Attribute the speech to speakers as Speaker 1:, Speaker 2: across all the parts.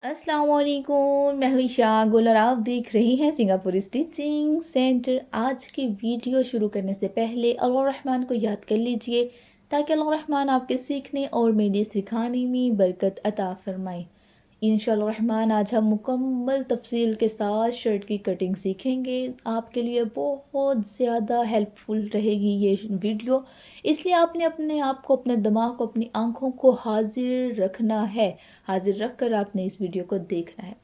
Speaker 1: अस्सलाम वालेकुम, मैं हूँ ईशा गुल और आप देख रही हैं सिंगापुर स्टिचिंग सेंटर। आज की वीडियो शुरू करने से पहले अल्लाह रहमान को याद कर लीजिए ताकि अल्लाह रहमान आपके सीखने और मेरे सिखाने में बरकत अता फरमाए। इंशाअल्लाह रहमान आज हम मुकम्मल तफसील के साथ शर्ट की कटिंग सीखेंगे। आपके लिए बहुत ज़्यादा हेल्पफुल रहेगी ये वीडियो, इसलिए आपने अपने आप को, अपने दिमाग को, अपनी आंखों को हाजिर रखना है। हाजिर रख कर आपने इस वीडियो को देखना है।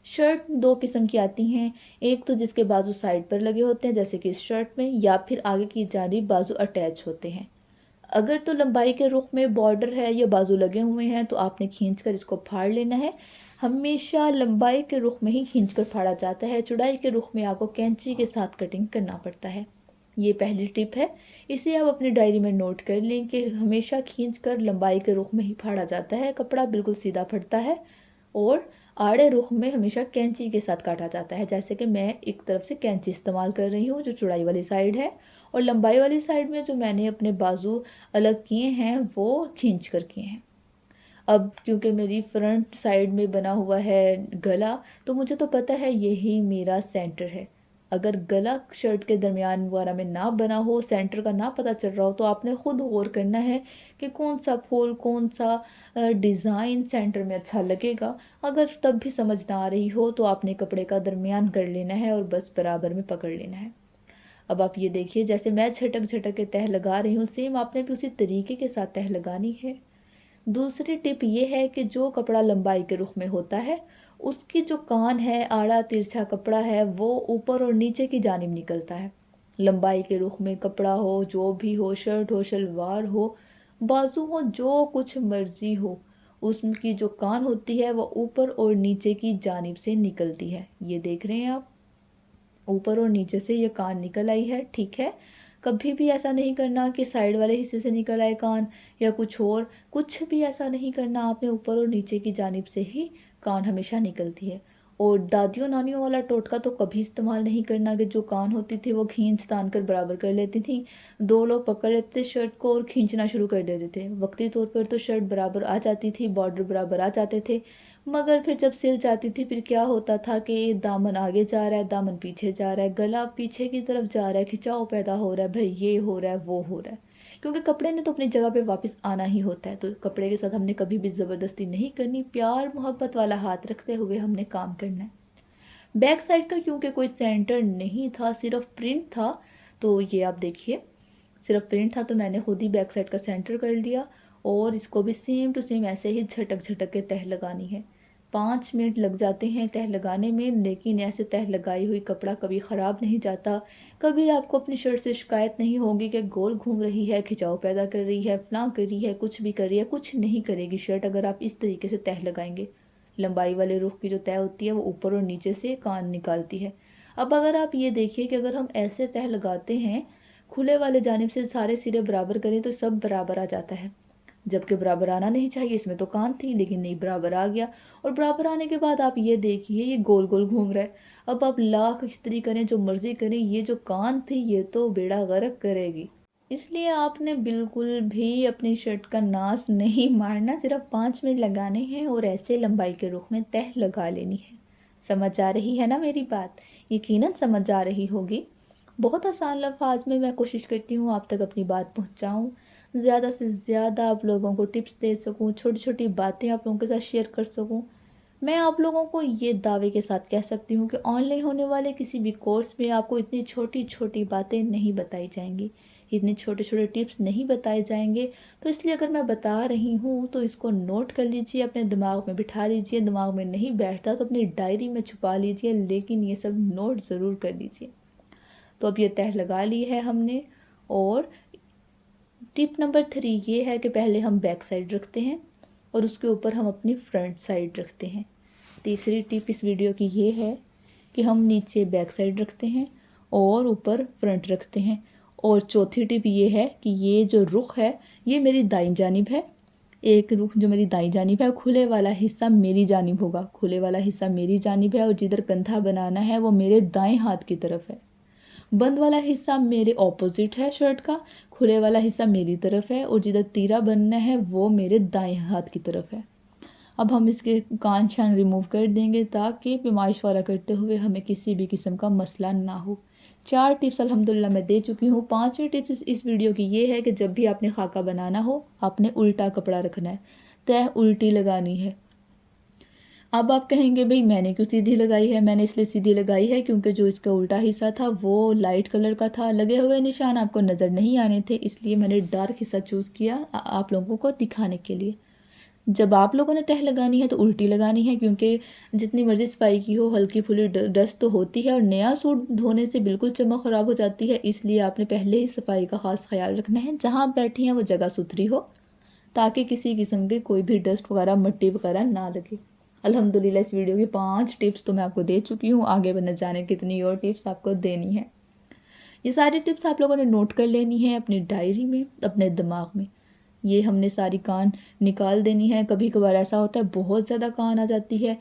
Speaker 1: शर्ट दो किस्म की आती हैं, एक तो जिसके बाजू साइड पर लगे होते हैं जैसे कि इस शर्ट में, या फिर आगे की जानिब बाजू अटैच होते हैं। अगर तो लंबाई के रुख में बॉर्डर है या बाजू लगे हुए हैं तो आपने खींचकर इसको फाड़ लेना है। हमेशा लंबाई के रुख में ही खींचकर फाड़ा जाता है, चौड़ाई के रुख में आपको कैंची के साथ कटिंग करना पड़ता है। ये पहली टिप है, इसे आप अपनी डायरी में नोट कर लें कि हमेशा खींचकर लंबाई के रुख में ही फाड़ा जाता है, कपड़ा बिल्कुल सीधा फटता है। और आड़े रुख में हमेशा कैंची के साथ काटा जाता है, जैसे कि मैं एक तरफ से कैंची इस्तेमाल कर रही हूँ जो चौड़ाई वाली साइड है, और लंबाई वाली साइड में जो मैंने अपने बाजू अलग किए हैं वो खींच कर किए हैं। अब क्योंकि मेरी फ्रंट साइड में बना हुआ है गला, तो मुझे तो पता है यही मेरा सेंटर है। अगर गला शर्ट के दरमियान वगैरह में ना बना हो, सेंटर का ना पता चल रहा हो, तो आपने ख़ुद गौर करना है कि कौन सा फूल, कौन सा डिज़ाइन सेंटर में अच्छा लगेगा। अगर तब भी समझ ना आ रही हो तो आपने कपड़े का दरमियान कर लेना है और बस बराबर में पकड़ लेना है। अब आप ये देखिए, जैसे मैं झटक झटक के तह लगा रही हूँ, सेम आपने भी उसी तरीके के साथ तह लगानी है। दूसरी टिप ये है कि जो कपड़ा लंबाई के रुख में होता है, उसकी जो कान है, आड़ा तिरछा कपड़ा है, वो ऊपर और नीचे की जानिब निकलता है। लंबाई के रुख में कपड़ा हो, जो भी हो, शर्ट हो, शलवार हो, बाजू हो, जो कुछ मर्जी हो, उसकी जो कान होती है वो ऊपर और नीचे की जानिब से निकलती है। ये देख रहे हैं आप, ऊपर और नीचे से ये कान निकल आई है, ठीक है। कभी भी ऐसा नहीं करना कि साइड वाले हिस्से से निकल आए कान या कुछ और, कुछ भी ऐसा नहीं करना आपने, ऊपर और नीचे की जानिब से ही कान हमेशा निकलती है। और दादियों नानियों वाला टोटका तो कभी इस्तेमाल नहीं करना कि जो कान होती थी वो खींच तान कर बराबर कर लेती थी। दो लोग पकड़ लेते थे शर्ट को और खींचना शुरू कर देते थे, वक्ती तौर पर तो शर्ट बराबर आ जाती थी, बॉर्डर बराबर आ जाते थे। मगर फिर जब सिल जाती थी फिर क्या होता था कि दामन आगे जा रहा है, दामन पीछे जा रहा है, गला पीछे की तरफ जा रहा है, खिंचाव पैदा हो रहा है, भाई ये हो रहा है, वो हो रहा है। क्योंकि कपड़े ने तो अपनी जगह पे वापस आना ही होता है, तो कपड़े के साथ हमने कभी भी ज़बरदस्ती नहीं करनी, प्यार मोहब्बत वाला हाथ रखते हुए हमने काम करना है। बैक साइड का क्योंकि कोई सेंटर नहीं था, सिर्फ प्रिंट था, तो ये आप देखिए, सिर्फ प्रिंट था तो मैंने खुद ही बैक साइड का सेंटर कर लिया। और इसको भी सेम टू सेम ऐसे ही झटक झटक के तह लगानी है। 5 मिनट लग जाते हैं तह लगाने में, लेकिन ऐसे तह लगाई हुई कपड़ा कभी ख़राब नहीं जाता। कभी आपको अपनी शर्ट से शिकायत नहीं होगी कि गोल घूम रही है, खिंचाव पैदा कर रही है, फलां कर रही है, कुछ भी कर रही है, कुछ नहीं करेगी शर्ट अगर आप इस तरीके से तह लगाएंगे। लंबाई वाले रुख की जो तह होती है वो ऊपर और नीचे से कान निकालती है। अब अगर आप ये देखिए कि अगर हम ऐसे तह लगाते हैं, खुले वाले जानिब से सारे सिरे बराबर करें तो सब बराबर आ जाता है, जबकि बराबर आना नहीं चाहिए। इसमें तो कान थी लेकिन नहीं, बराबर आ गया। और बराबर आने के बाद आप ये देखिए ये गोल गोल घूम रहा है। अब आप लाख इस्त्री करें, जो मर्ज़ी करें, ये जो कान थी ये तो बेड़ा गर्क करेगी। इसलिए आपने बिल्कुल भी अपनी शर्ट का नाश नहीं मारना, सिर्फ 5 मिनट लगाने हैं और ऐसे लंबाई के रुख में तह लगा लेनी है। समझ आ रही है ना मेरी बात? यकीनन समझ आ रही होगी। बहुत आसान लफ्ज़ में मैं कोशिश करती हूँ आप तक अपनी बात पहुँचाऊँ, ज़्यादा से ज़्यादा आप लोगों को टिप्स दे सकूँ, छोटी छोटी बातें आप लोगों के साथ शेयर कर सकूँ। मैं आप लोगों को ये दावे के साथ कह सकती हूँ कि ऑनलाइन होने वाले किसी भी कोर्स में आपको इतनी छोटी छोटी बातें नहीं बताई जाएंगी, इतने छोटे छोटे टिप्स नहीं बताए जाएंगे। तो इसलिए अगर मैं बता रही हूँ तो इसको नोट कर लीजिए, अपने दिमाग में बिठा लीजिए। दिमाग में नहीं बैठता तो अपनी डायरी में छुपा लीजिए, लेकिन ये सब नोट ज़रूर कर लीजिए। तो अब ये तह लगा ली है हमने। और टिप नंबर 3 ये है कि पहले हम बैक साइड रखते हैं और उसके ऊपर हम अपनी फ्रंट साइड रखते हैं। तीसरी टिप इस वीडियो की ये है कि हम नीचे बैक साइड रखते हैं और ऊपर फ्रंट रखते हैं। और चौथी टिप ये है कि ये जो रुख है ये मेरी दाईं जानिब है। एक रुख जो मेरी दाईं जानिब है, खुले वाला हिस्सा मेरी जानिब होगा, खुले वाला हिस्सा मेरी जानिब है, और जिधर कंधा बनाना है वो मेरे दाएं हाथ की तरफ है। बंद वाला हिस्सा मेरे ऑपोजिट है शर्ट का, खुले वाला हिस्सा मेरी तरफ है, और जिधर तीरा बनना है वो मेरे दाएं हाथ की तरफ है। अब हम इसके कान शान रिमूव कर देंगे ताकि पेमाइश वाला करते हुए हमें किसी भी किस्म का मसला ना हो। 4 टिप्स अल्हम्दुलिल्लाह मैं दे चुकी हूँ। 5वीं टिप्स इस वीडियो की ये है कि जब भी आपने खाका बनाना हो, आपने उल्टा कपड़ा रखना है, तह उल्टी लगानी है। अब आप कहेंगे भाई मैंने क्यों सीधी लगाई है? मैंने इसलिए सीधी लगाई है क्योंकि जो इसका उल्टा हिस्सा था वो लाइट कलर का था, लगे हुए निशान आपको नज़र नहीं आने थे, इसलिए मैंने डार्क हिस्सा चूज़ किया आप लोगों को दिखाने के लिए। जब आप लोगों ने तह लगानी है तो उल्टी लगानी है, क्योंकि जितनी मर्ज़ी सफाई की हो हल्की फुल्की डस्ट तो होती है और नया सूट धोने से बिल्कुल चमक ख़राब हो जाती है। इसलिए आपने पहले ही सफाई का ख़ास ख्याल रखना है। जहाँ आप बैठी हैं वो जगह सुथरी हो ताकि किसी किस्म के कोई भी डस्ट वगैरह मिट्टी वगैरह ना लगे। अल्हम्दुलिल्लाह इस वीडियो की 5 टिप्स तो मैं आपको दे चुकी हूँ, आगे न जाने कितनी और टिप्स आपको देनी है। ये सारी टिप्स आप लोगों ने नोट कर लेनी है अपनी डायरी में, अपने दिमाग में। ये हमने सारी कान निकाल देनी है। कभी कभार ऐसा होता है बहुत ज़्यादा कान आ जाती है,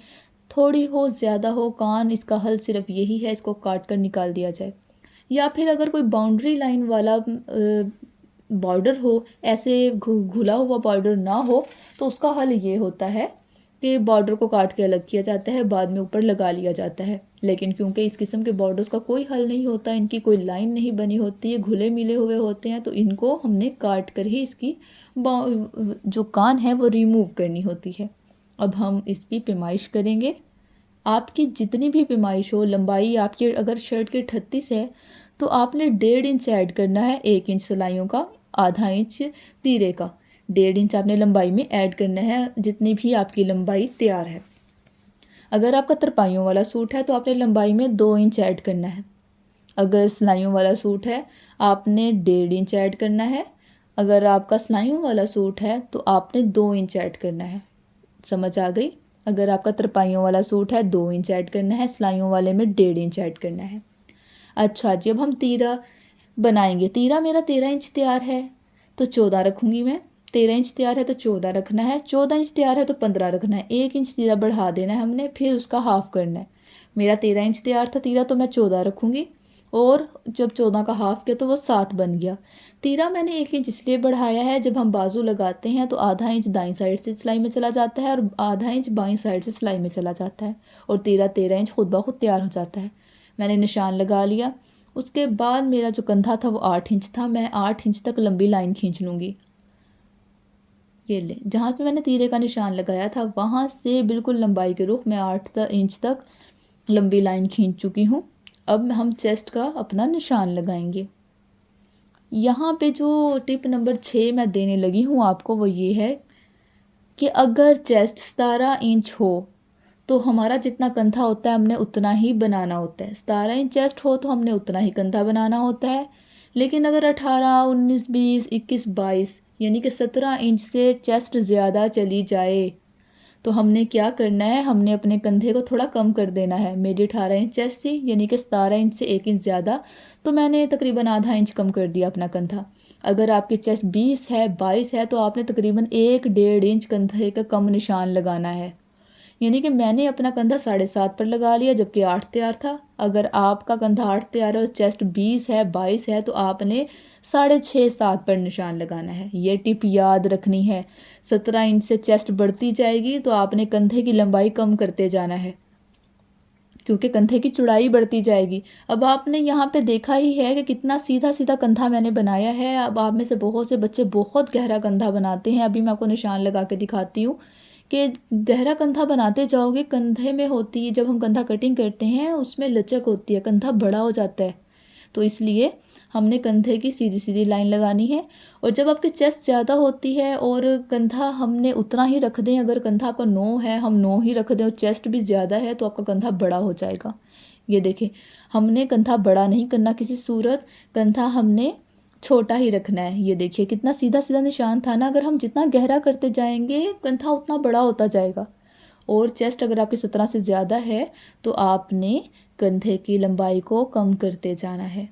Speaker 1: थोड़ी हो ज़्यादा हो कान, इसका हल सिर्फ यही है, इसको काट कर निकाल दिया जाए। या फिर अगर कोई बाउंड्री लाइन वाला बॉर्डर हो, ऐसे घुला हुआ बॉर्डर ना हो, तो उसका हल ये होता है कि बॉर्डर को काट के अलग किया जाता है, बाद में ऊपर लगा लिया जाता है। लेकिन क्योंकि इस किस्म के बॉर्डर्स का कोई हल नहीं होता, इनकी कोई लाइन नहीं बनी होती है, घुले मिले हुए होते हैं, तो इनको हमने काट कर ही इसकी जो कान है वो रिमूव करनी होती है। अब हम इसकी पेमाइश करेंगे। आपकी जितनी भी पेमाइश हो, लंबाई आपकी अगर शर्ट की 38 है तो आपने 1.5 इंच ऐड करना है, 1 इंच सिलाइयों का, आधा इंच तीरे का, 1.5 इंच आपने लंबाई में ऐड करना है, जितनी भी आपकी लंबाई तैयार है। अगर आपका तरपाइयों वाला सूट है तो आपने लंबाई में 2 इंच ऐड करना है। अगर सिलाइयों वाला सूट है आपने 1.5 इंच ऐड करना है। अगर आपका सिलाइयों वाला सूट है तो आपने 2 इंच ऐड करना है। समझ आ गई? अगर आपका तरपाइयों वाला सूट है 2 इंच ऐड करना है, सिलाइयों वाले में 1.5 इंच ऐड करना है। अच्छा जी, अब हम तीरा बनाएंगे। तीरा मेरा 13 इंच तैयार है तो 14 रखूँगी मैं। 13 इंच तैयार है तो 14 रखना है, 14 इंच तैयार है तो 15 रखना है, 1 इंच तीरा बढ़ा देना है हमने, फिर उसका हाफ़ करना है। मेरा 13 इंच तैयार था तीरा तो मैं 14 रखूँगी, और जब 14 का हाफ़ किया तो वो 7 बन गया। तीरा मैंने 1 इंच इसलिए बढ़ाया है, जब हम बाजू लगाते हैं तो आधा इंच दाईं साइड से सिलाई में चला जाता है और आधा इंच बाईं साइड से सिलाई में चला जाता है, और तीरा 13 इंच खुद ब खुद तैयार हो जाता है। मैंने निशान लगा लिया। उसके बाद मेरा जो कंधा था वो 8 इंच था, मैं 8 इंच तक लंबी लाइन खींच लूँगी। ये ले, जहाँ पे मैंने तीरे का निशान लगाया था वहाँ से बिल्कुल लंबाई के रुख में 8 इंच तक लंबी लाइन खींच चुकी हूँ। अब हम चेस्ट का अपना निशान लगाएंगे। यहाँ पे जो टिप नंबर 6 मैं देने लगी हूँ आपको वो ये है कि अगर चेस्ट 17 इंच हो तो हमारा जितना कंधा होता है हमने उतना ही बनाना होता है। 17 इंच चेस्ट हो तो हमने उतना ही कंधा बनाना होता है। लेकिन अगर 18, 19, 20, 21, 22 यानी कि 17 इंच से चेस्ट ज़्यादा चली जाए तो हमने क्या करना है, हमने अपने कंधे को थोड़ा कम कर देना है। मेरी 18 इंच चेस्ट थी, यानी कि 17 इंच से 1 इंच ज़्यादा, तो मैंने तकरीबन आधा इंच कम कर दिया अपना कंधा। अगर आपकी चेस्ट 20 है, 22 है, तो आपने तकरीबन 1-1.5 इंच कंधे का कम निशान लगाना है। यानी कि मैंने अपना कंधा 7.5 पर लगा लिया, जबकि 8 तैयार था। अगर आपका कंधा 8 तैयार है और चेस्ट 20 है, 22 है, तो आपने 6.5-7 पर निशान लगाना है। ये टिप याद रखनी है। 17 इंच से चेस्ट बढ़ती जाएगी तो आपने कंधे की लंबाई कम करते जाना है, क्योंकि कंधे की चौड़ाई बढ़ती जाएगी। अब आपने यहाँ पे देखा ही है कि कितना सीधा सीधा कंधा मैंने बनाया है। अब आप में से बहुत से बच्चे बहुत गहरा कंधा बनाते हैं। अभी मैं आपको निशान लगा के दिखाती हूँ कि गहरा कंधा बनाते जाओगे, कंधे में होती है, जब हम कंधा कटिंग करते हैं उसमें लचक होती है, कंधा बड़ा हो जाता है। तो इसलिए हमने कंधे की सीधी सीधी लाइन लगानी है। और जब आपकी चेस्ट ज़्यादा होती है और कंधा हमने उतना ही रख दें, अगर कंधा आपका 9 है हम 9 ही रख दें और चेस्ट भी ज़्यादा है तो आपका कंधा बड़ा हो जाएगा। ये देखें, हमने कंधा बड़ा नहीं करना किसी सूरत, कंधा हमने छोटा ही रखना है। ये देखिए कितना सीधा सीधा निशान था ना। अगर हम जितना गहरा करते जाएंगे कंधा उतना बड़ा होता जाएगा। और चेस्ट अगर आपकी 17 से ज़्यादा है तो आपने कंधे की लंबाई को कम करते जाना है।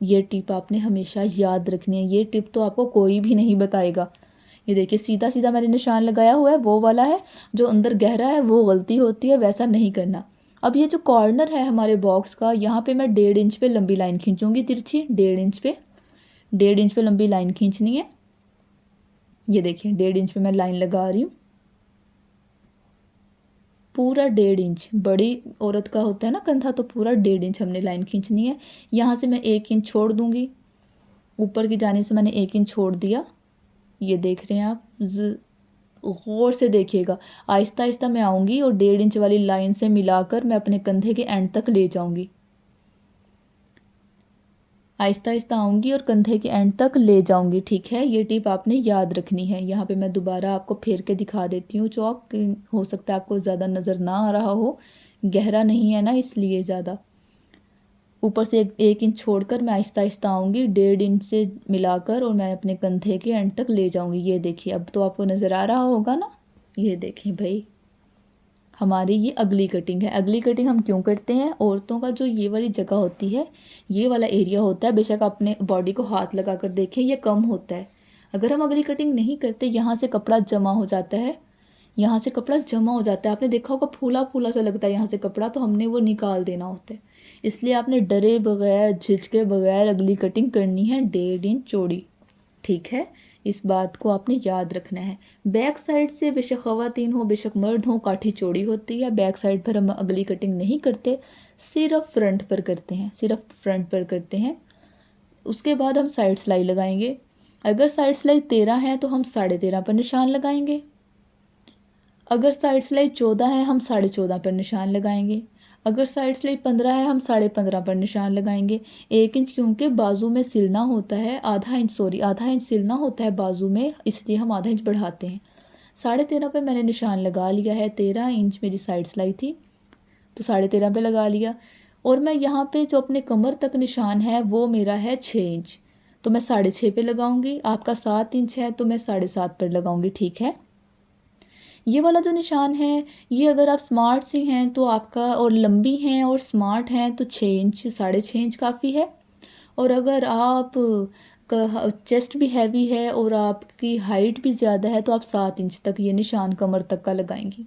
Speaker 1: ये टिप आपने हमेशा याद रखनी है। ये टिप तो आपको कोई भी नहीं बताएगा। ये देखिए सीधा सीधा मैंने निशान लगाया हुआ है, वो वाला है। जो अंदर गहरा है वो गलती होती है, वैसा नहीं करना। अब ये जो कॉर्नर है हमारे बॉक्स का, यहाँ पे मैं 1.5 इंच पे लंबी लाइन खींचूंगी, तिरछी 1.5 इंच पे, 1.5 इंच पे लंबी लाइन खींचनी है। ये देखिए 1.5 इंच पे मैं लाइन लगा रही हूँ। पूरा 1.5 इंच, बड़ी औरत का होता है ना कंधा, तो पूरा 1.5 इंच हमने लाइन खींचनी है। यहाँ से मैं 1 इंच छोड़ दूँगी, ऊपर की जाने से मैंने 1 इंच छोड़ दिया। ये देख रहे हैं आप, गौर से देखिएगा। आहिस्ता आहिस्ता मैं आऊँगी और 1.5 इंच वाली लाइन से मिलाकर मैं अपने कंधे के एंड तक ले जाऊँगी। आहिस्ता आहिस्ता आऊँगी और कंधे के एंड तक ले जाऊँगी, ठीक है। ये टिप आपने याद रखनी है। यहाँ पे मैं दोबारा आपको फेर के दिखा देती हूँ चौक, हो सकता है आपको ज़्यादा नज़र ना आ रहा हो, गहरा नहीं है ना इसलिए ज़्यादा। ऊपर से 1 इंच छोड़कर मैं आहिस्ता आहिस्ता आऊँगी, 1.5 इंच से मिलाकर और मैं अपने कंधे के एंड तक ले जाऊँगी। ये देखिए, अब तो आपको नज़र आ रहा होगा ना। ये देखें भाई, हमारी ये अगली कटिंग है। अगली कटिंग हम क्यों करते हैं, औरतों का जो ये वाली जगह होती है, ये वाला एरिया होता है, बेशक अपने बॉडी को हाथ लगा कर देखें, ये कम होता है। अगर हम अगली कटिंग नहीं करते, यहाँ से कपड़ा जमा हो जाता है, यहाँ से कपड़ा जमा हो जाता है। आपने देखा होगा फूला फूला सा लगता है यहाँ से कपड़ा, तो हमने वो निकाल देना होता है। इसलिए आपने डरे बगैर, झिझके बगैर अगली कटिंग करनी है 1.5 इंच चौड़ी, ठीक है। इस बात को आपने याद रखना है। बैक साइड से बेशक ख़वातीन हो बेशक मर्द हो, काठी चौड़ी होती है। बैक साइड पर हम अगली कटिंग नहीं करते, सिर्फ फ्रंट पर करते हैं, सिर्फ फ्रंट पर करते हैं। उसके बाद हम साइड सिलाई लगाएंगे। अगर साइड सिलाई 13 है तो हम 13.5 पर निशान लगाएंगे। अगर साइड सिलाई 14 है हम 14.5 पर निशान लगाएंगे। अगर साइड सिलाई 15 है हम 15.5 पर निशान लगाएंगे। 1 इंच क्योंकि बाजू में सिलना होता है, आधा इंच सिलना होता है बाजू में, इसलिए हम आधा इंच बढ़ाते हैं। 13.5 पे मैंने निशान लगा लिया है। 13 इंच मेरी साइड सिलाई थी तो 13.5 पे लगा लिया। और मैं यहाँ पे जो अपने कमर तक निशान है वो मेरा है 6 इंच, तो मैं 6.5 पे लगाऊंगी। आपका 7 इंच है तो मैं 7.5 पर लगाऊंगी, ठीक है। ये वाला जो निशान है, ये अगर आप स्मार्ट सी हैं तो आपका, और लंबी हैं और स्मार्ट हैं तो 6 इंच, 6.5 इंच काफ़ी है। और अगर आप का चेस्ट भी हैवी है और आपकी हाइट भी ज़्यादा है तो आप 7 इंच तक ये निशान कमर तक का लगाएंगी।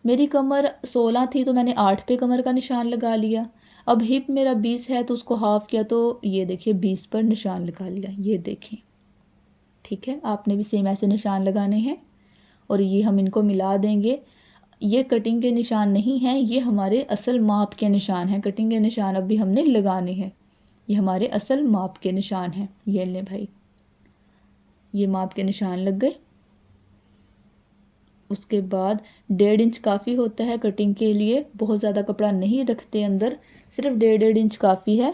Speaker 1: मेरी कमर 16 थी तो मैंने 8 पे कमर का निशान लगा लिया। अब हिप मेरा 20 है तो उसको हाफ़ किया, तो ये देखिए 20 पर निशान लगा लिया। ये देखें, ठीक है। आपने भी सेम ऐसे निशान लगाने हैं और ये हम इनको मिला देंगे। ये कटिंग के निशान नहीं हैं, ये हमारे असल माप के निशान हैं। कटिंग के निशान अभी हमने लगाने हैं, ये हमारे असल माप के निशान हैं। ये ले भाई, ये माप के निशान लग गए। उसके बाद 1.5 इंच काफ़ी होता है कटिंग के लिए, बहुत ज़्यादा कपड़ा नहीं रखते अंदर, सिर्फ 1.5 इंच काफ़ी है।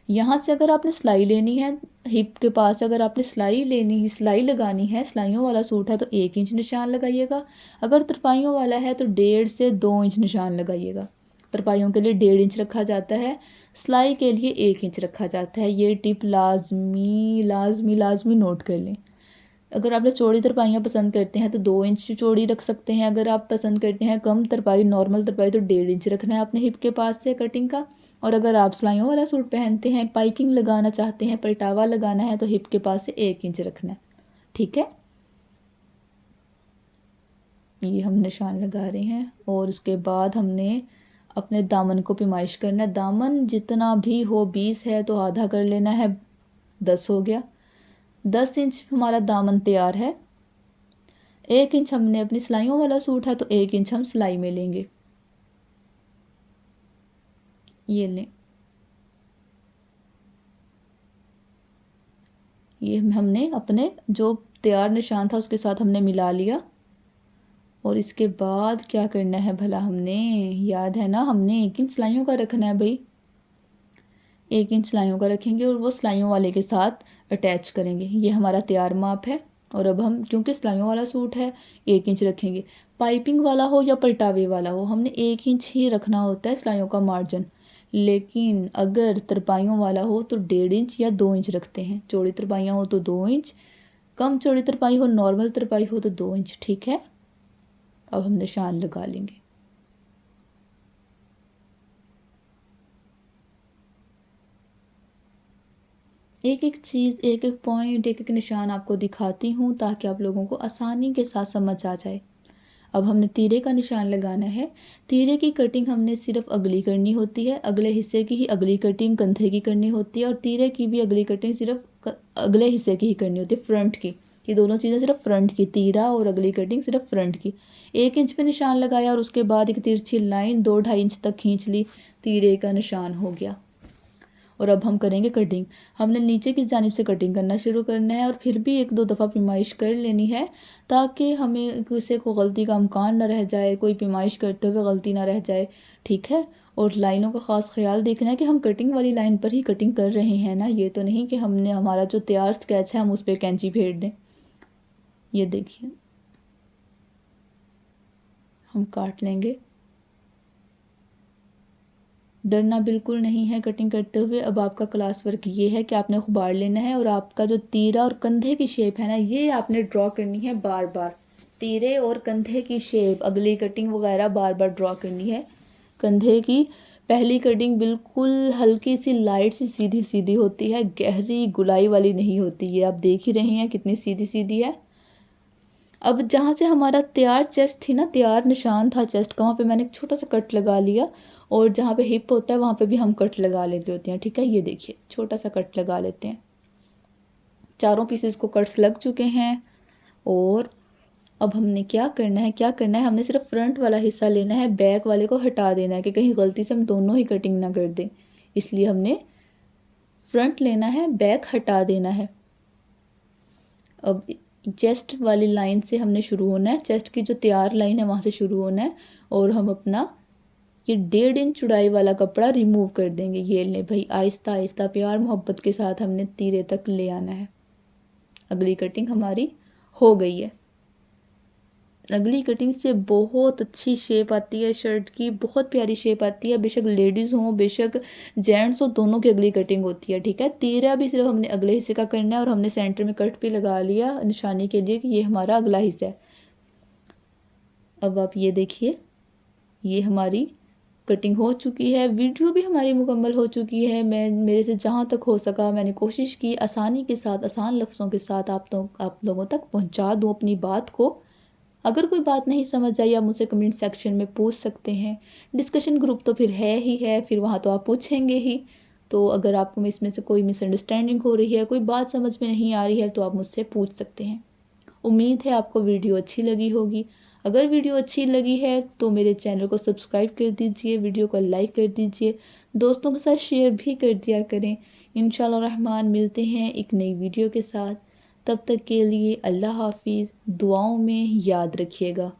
Speaker 1: यहाँ से अगर आपने सिलाई लेनी है, हिप के पास अगर आपने सिलाई लगानी है, सिलाइयों वाला सूट है तो 1 इंच निशान लगाइएगा। अगर तरपाइयों वाला है तो 1.5 से 2 इंच निशान लगाइएगा। तरपाइयों के लिए 1.5 इंच रखा जाता है, सिलाई के लिए 1 इंच रखा जाता है। ये टिप लाजमी लाजमी लाजमी नोट कर लें। अगर आप लोग चौड़ी तरपाइयाँ पसंद करते हैं तो 2 इंच चौड़ी रख सकते हैं। अगर आप पसंद करते हैं कम तरपाई, नॉर्मल तरपाई, तो 1.5 इंच रखना है अपने हिप के पास से कटिंग का। और अगर आप सिलाइयों वाला सूट पहनते हैं, पाइपिंग लगाना चाहते हैं, पलटावा लगाना है, तो हिप के पास से 1 इंच रखना है, ठीक है। ये हम निशान लगा रहे हैं और उसके बाद हमने अपने दामन को पैमाइश करना है। दामन जितना भी हो, 20 है तो आधा कर लेना है, 10 हो गया। 10 इंच हमारा दामन तैयार है। 1 इंच हमने अपनी सिलाइयों वाला सूट है तो 1 इंच हम सिलाई में लेंगे। ये लें, ये हमने अपने जो तैयार निशान था उसके साथ हमने मिला लिया। और इसके बाद क्या करना है भला, हमने याद है ना, हमने 1 इंच सिलाइयों का रखना है भाई। 1 इंच सिलाइयों का रखेंगे और वो सिलाइयों वाले के साथ अटैच करेंगे। ये हमारा तैयार माप है। और अब हम, क्योंकि सिलाइयों वाला सूट है, 1 इंच रखेंगे। पाइपिंग वाला हो या पलटावे वाला हो, हमने 1 इंच ही रखना होता है सिलाइयों का मार्जिन। लेकिन अगर तरपाइयों वाला हो तो 1.5 इंच या 2 इंच रखते हैं। चौड़ी तरपाइयाँ हो तो 2 इंच, कम चौड़ी तरपाई हो, नॉर्मल तरपाई हो तो 2 इंच, ठीक है। अब हम निशान लगा लेंगे। एक एक चीज़, एक एक पॉइंट, एक एक निशान आपको दिखाती हूँ ताकि आप लोगों को आसानी के साथ समझ आ जाए। अब हमने तीरे का निशान लगाना है। तीरे की कटिंग हमने सिर्फ अगली करनी होती है, अगले हिस्से की ही अगली कटिंग कंधे की करनी होती है। और तीरे की भी अगली कटिंग सिर्फ अगले हिस्से की ही करनी होती है, फ्रंट की। ये दोनों चीज़ें सिर्फ फ्रंट की, तीरा और अगली कटिंग सिर्फ फ्रंट की। 1 इंच पे निशान लगाया और उसके बाद एक तिरछी लाइन 2-2.5 इंच तक खींच ली, तीरे का निशान हो गया। और अब हम करेंगे कटिंग। हमने नीचे की जानिब से कटिंग करना शुरू करना है और फिर भी 1-2 दफ़ा पैमाइश कर लेनी है, ताकि हमें किसी को गलती का इम्कान ना रह जाए, कोई पैमाइश करते हुए गलती ना रह जाए, ठीक है। और लाइनों का ख़ास ख्याल देखना है कि हम कटिंग वाली लाइन पर ही कटिंग कर रहे हैं ना, ये तो नहीं कि हमने हमारा जो तैयार स्केच है हम उस पर कैंची फेर दें। ये देखिए हम काट लेंगे, डरना बिल्कुल नहीं है कटिंग करते हुए। अब आपका क्लास वर्क ये है कि आपने गुबार लेना है और आपका जो तीरा और कंधे की शेप है ना, ये आपने ड्रॉ करनी है बार बार। तीरे और कंधे की शेप, अगली कटिंग वगैरह बार बार ड्रॉ करनी है। कंधे की पहली कटिंग बिल्कुल हल्की सी लाइट सी सीधी सीधी होती है, गहरी गुलाई वाली नहीं होती। ये आप देख ही रहे हैं कितनी सीधी सीधी है। अब जहाँ से हमारा तैयार चेस्ट थी ना, तैयार निशान था चेस्ट का, वहाँ पे मैंने एक छोटा सा कट लगा लिया। और जहाँ पे हिप होता है वहाँ पे भी हम कट लगा लेते होते हैं, ठीक है। ये देखिए छोटा सा कट लगा लेते हैं। चारों पीसेस को कट्स लग चुके हैं। और अब हमने क्या करना है, हमने सिर्फ फ्रंट वाला हिस्सा लेना है, बैक वाले को हटा देना है कि कहीं गलती से हम दोनों ही कटिंग ना कर दें। इसलिए हमने फ्रंट लेना है, बैक हटा देना है। अब चेस्ट वाली लाइन से हमने शुरू होना है, चेस्ट की जो तैयार लाइन है वहाँ से शुरू होना है। और हम अपना ये 1.5 इंच चौड़ाई वाला कपड़ा रिमूव कर देंगे। ये ले भाई, आहिस्ता आहिस्ता प्यार मोहब्बत के साथ हमने तीरे तक ले आना है। अगली कटिंग हमारी हो गई है। अगली कटिंग से बहुत अच्छी शेप आती है शर्ट की, बहुत प्यारी शेप आती है। बेशक लेडीज़ हों बेशक जेंट्स हो, दोनों की अगली कटिंग होती है, ठीक है। तीरा भी सिर्फ हमने अगले हिस्से का करना है और हमने सेंटर में कट भी लगा लिया निशानी के लिए कि ये हमारा अगला हिस्सा है। अब आप ये देखिए, ये हमारी कटिंग हो चुकी है, वीडियो भी हमारी मुकम्मल हो चुकी है। मेरे से जहाँ तक हो सका मैंने कोशिश की आसानी के साथ, आसान लफ्ज़ों के साथ आप लोगों तक पहुँचा दूँ अपनी बात को। अगर कोई बात नहीं समझ आई आप मुझसे कमेंट सेक्शन में पूछ सकते हैं। डिस्कशन ग्रुप तो फिर है ही है, फिर वहाँ तो आप पूछेंगे ही। तो अगर आपको इसमें से कोई मिसअंडरस्टैंडिंग हो रही है, कोई बात समझ में नहीं आ रही है, तो आप मुझसे पूछ सकते हैं। उम्मीद है आपको वीडियो अच्छी लगी होगी। अगर वीडियो अच्छी लगी है तो मेरे चैनल को सब्सक्राइब कर दीजिए, वीडियो को लाइक कर दीजिए, दोस्तों के साथ शेयर भी कर दिया करें। इंशाअल्लाह रहमान मिलते हैं एक नई वीडियो के साथ। तब तक के लिए अल्लाह हाफिज़, दुआओं में याद रखिएगा।